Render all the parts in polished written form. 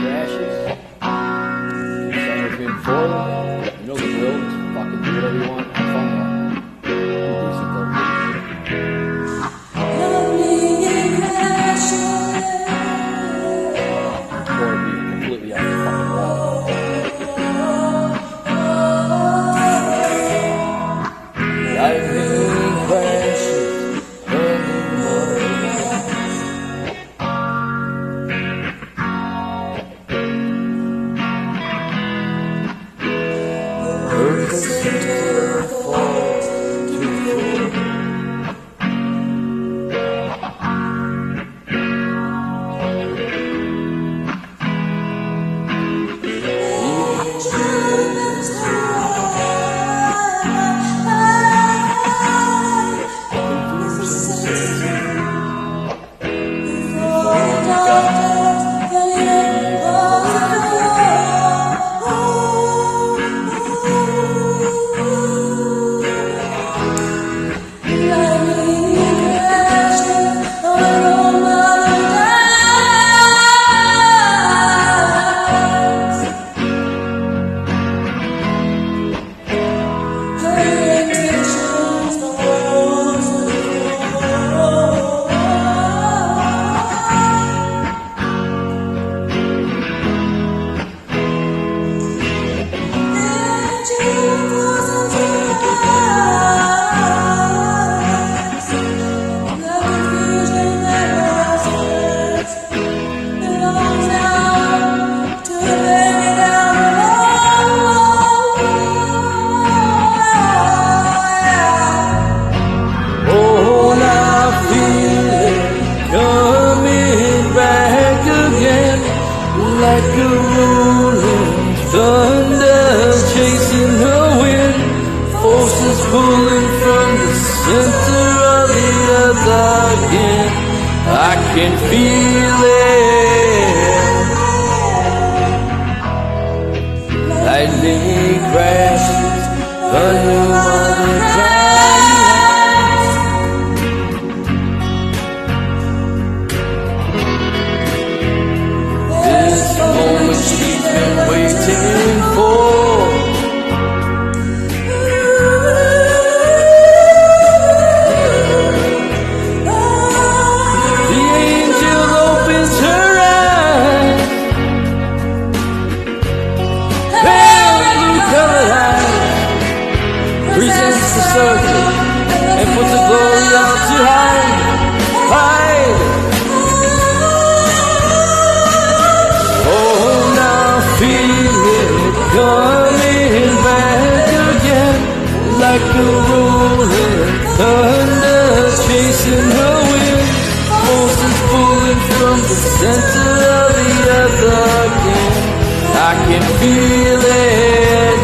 crashes. Summer's been forward. You know the drill. Just fucking do whatever you want. Have fun though. Be decent though. Or be completely off the fucking wall. Lightning crashes. Like a rolling thunder chasing the wind, forces pulling from the center of the earth again. I can feel it. Lightning crashes, thunder mother cries. This moment she's been waiting for. The angel opens her eyes, pale blue-colored eyes, presents the circle and puts the glory out to hide. Coming back again, like a rolling thunder chasing the wind, forces pulling from the center of the earth again. I can feel it.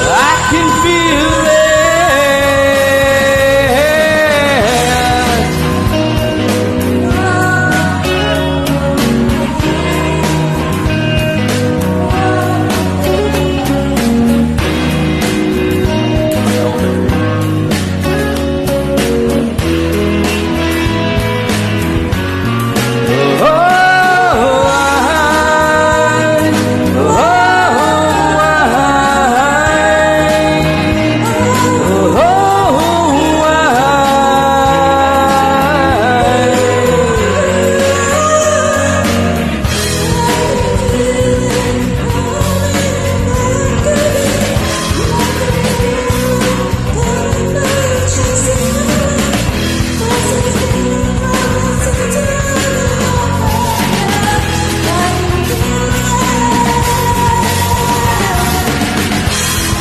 I can feel it.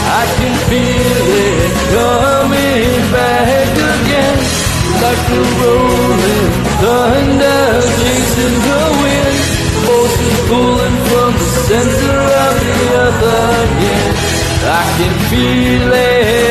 I can feel it coming back again, like a rolling thunder chasing the wind, forces pulling from the center of the earth again. I can feel it.